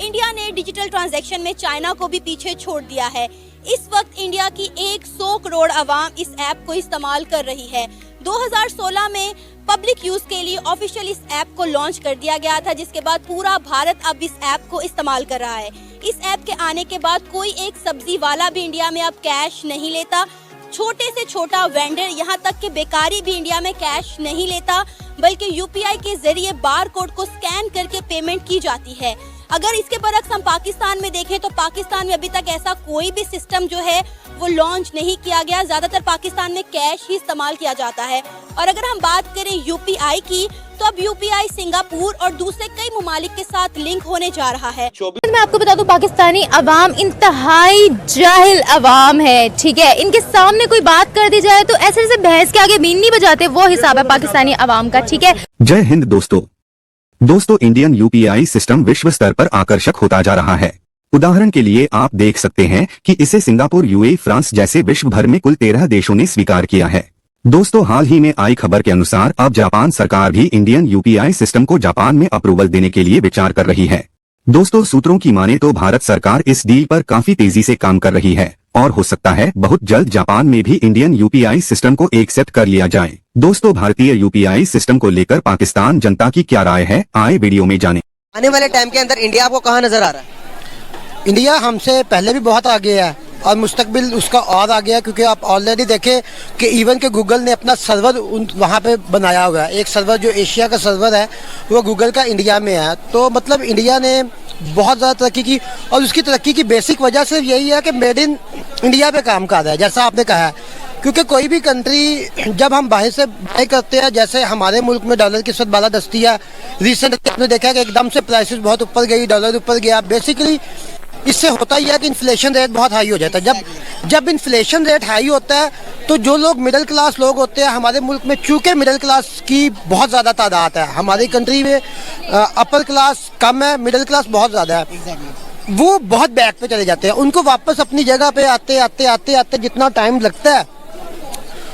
India ने digital transaction में China को भी पीछे छोड़ दिया है। इस वक्त इंडिया की 100 करोड़ आवाम इस ऐप को इस्तेमाल कर रही है। 2016 में पब्लिक यूज के लिए ऑफिशियल इस ऐप को लॉन्च कर दिया गया था, जिसके बाद पूरा भारत अब इस ऐप को इस्तेमाल कर रहा है। इस ऐप के आने के बाद कोई एक सब्जी वाला भी इंडिया में अब कैश नहीं लेता। छोटे से छोटा वेंडर, यहाँ तक कि बेकारी भी इंडिया में कैश नहीं लेता, बल्कि यूपीआई के जरिए बार कोड को स्कैन करके पेमेंट की जाती है। अगर इसके बरक्स हम पाकिस्तान में देखें तो पाकिस्तान में अभी तक ऐसा कोई भी सिस्टम जो है वो लॉन्च नहीं किया गया। ज्यादातर पाकिस्तान में कैश ही इस्तेमाल किया जाता है। और अगर हम बात करें यूपीआई की, तो अब यूपीआई सिंगापुर और दूसरे कई ममालिक के साथ लिंक होने जा रहा है। मैं आपको बता दूं, पाकिस्तानी अवाम इंतहाई जाहिल अवाम है, ठीक है। इनके सामने कोई बात कर दी जाए तो ऐसे ऐसे भैंस के आगे बीन नहीं बजाते, वो हिसाब है पाकिस्तानी अवाम का, ठीक है। जय हिंद दोस्तों, इंडियन यूपीआई सिस्टम विश्व स्तर पर आकर्षक होता जा रहा है। उदाहरण के लिए आप देख सकते हैं कि इसे सिंगापुर, यूएई, फ्रांस जैसे विश्व भर में कुल 13 देशों ने स्वीकार किया है। दोस्तों, हाल ही में आई खबर के अनुसार अब जापान सरकार भी इंडियन यूपीआई सिस्टम को जापान में अप्रूवल देने के लिए विचार कर रही है। दोस्तों, सूत्रों की माने तो भारत सरकार इस डील पर काफी तेजी से काम कर रही है और हो सकता है बहुत जल्द जापान में भी इंडियन यूपीआई सिस्टम को एक्सेप्ट कर लिया जाए। दोस्तों, भारतीय यूपीआई सिस्टम को लेकर पाकिस्तान जनता की क्या राय है, आए वीडियो में जाने। आने वाले टाइम के अंदर इंडिया आपको कहाँ नजर आ रहा है? इंडिया हमसे पहले भी बहुत आगे है और मुस्तकबिल उसका और आगे है, क्योंकि आप ऑलरेडी देखें कि इवन के गूगल ने अपना सर्वर वहाँ पे बनाया हुआ है। एक सर्वर जो एशिया का सर्वर है वो गूगल का इंडिया में है। तो मतलब इंडिया ने बहुत ज़्यादा तरक्की की और उसकी तरक्की की बेसिक वजह सिर्फ यही है कि मेड इन इंडिया पे काम कर रहा है, जैसा आपने कहा है। क्योंकि कोई भी कंट्री जब हम बाहर से बाय करते हैं, जैसे हमारे मुल्क में डॉलर की सदबालादस्ती है, रिसेंटली आपने देखा कि एकदम से प्राइसेस बहुत ऊपर गई, डॉलर ऊपर गया। बेसिकली इससे होता ही है कि इन्फ्लेशन रेट बहुत हाई हो जाता है। जब इन्फ्लेशन रेट हाई होता है तो जो लोग मिडिल क्लास लोग होते हैं हमारे मुल्क में, चूँकि मिडिल क्लास की बहुत ज़्यादा तादाद है, हमारी कंट्री में अपर क्लास कम है, मिडिल क्लास बहुत ज़्यादा है, वो बहुत बैक पे चले जाते हैं। उनको वापस अपनी जगह पे आते आते जितना टाइम लगता है,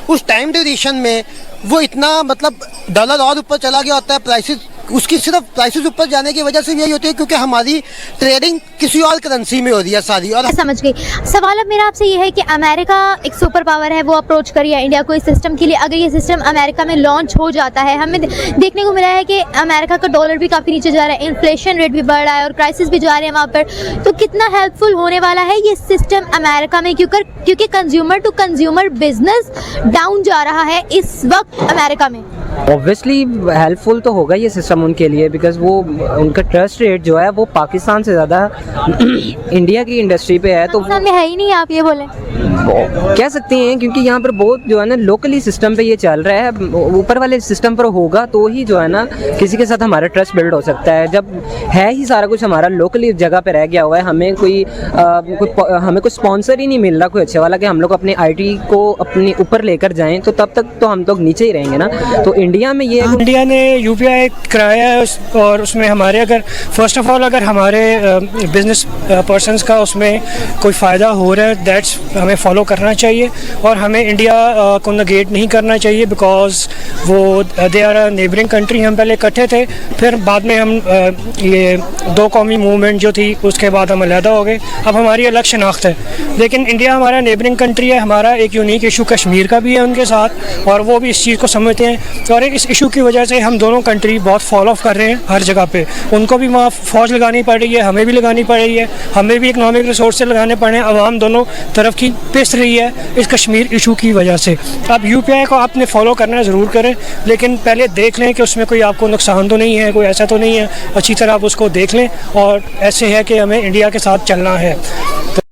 उस टाइम ड्यूरेशन में वो इतना मतलब डॉलर और ऊपर चला गया होता है। प्राइसेस उसकी सिर्फ प्राइसेस ऊपर जाने की वजह से यही होती है क्योंकि हमारी ट्रेडिंग किसी और करेंसी में हो रही है सारी। और समझ गई। सवाल अब मेरा आपसे ये है कि अमेरिका एक सुपर पावर है, वो अप्रोच करी है इंडिया को इस सिस्टम के लिए। अगर ये सिस्टम अमेरिका में लॉन्च हो जाता है, हमें देखने को मिला है कि अमेरिका का डॉलर भी काफ़ी नीचे जा रहा है, इन्फ्लेशन रेट भी बढ़ रहा है और क्राइसिस भी जा रहे हैं वहाँ पर। तो कितना हेल्पफुल होने वाला है ये सिस्टम अमेरिका में, क्योंकि consumer to consumer business down जा रहा है इस वक्त अमेरिका में। ऑब्वियसली हेल्पफुल तो होगा ये सिस्टम उनके लिए, बिकॉज वो उनका ट्रस्ट रेट जो है वो पाकिस्तान से ज़्यादा इंडिया की इंडस्ट्री पे है। तो पाकिस्तान में है ही नहीं, आप ये बोले कह सकते हैं, क्योंकि यहाँ पर बहुत जो है ना लोकली सिस्टम पे ये चल रहा है। ऊपर वाले सिस्टम पर होगा तो ही जो है ना किसी के साथ हमारा ट्रस्ट बिल्ड हो सकता है। जब है ही सारा कुछ हमारा लोकली जगह पे रह गया हुआ है, हमें कोई स्पॉन्सर ही नहीं मिल रहा कोई अच्छे वाला कि हम लोग अपने IT को अपने ऊपर लेकर जाएं, तो तब तक तो हम लोग नीचे ही रहेंगे ना। तो इंडिया में ये इंडिया ने यूपीआई कराया है और उसमें हमारे अगर फर्स्ट ऑफ ऑल अगर हमारे बिजनेस पर्सनस का उसमें कोई फ़ायदा हो रहा है, दैट्स हमें फॉलो करना चाहिए और हमें इंडिया को नेगेट नहीं करना चाहिए, बिकॉज वो they are a neighbouring country. हम पहले इकट्ठे थे, फिर बाद में हम ये दो कौमी मूवमेंट जो थी उसके बाद हम अलहदा हो गए। अब हमारी अलग शनाख्त है, लेकिन इंडिया हमारा नेबरिंग कंट्री है। हमारा एक यूनिक इशू कश्मीर का भी है उनके साथ और वो भी इस चीज़ को समझते हैं। और इस इशू की वजह से हम दोनों कंट्री बहुत फॉलो ऑफ कर रहे हैं हर जगह पे। उनको भी वहाँ फौज लगानी पड़ रही है, हमें भी लगानी पड़ रही है, हमें भी इकनॉमिक रिसोर्स लगाने पड़ रहे हैं। आवाम दोनों तरफ की पिस रही है इस कश्मीर इशू की वजह से। अब यूपीआई को आपने फॉलो करना ज़रूर करें, लेकिन पहले देख लें कि उसमें कोई आपको नुकसान तो नहीं है, कोई ऐसा तो नहीं है। अच्छी तरह आप उसको देख लें और ऐसे है कि हमें इंडिया के साथ चलना है।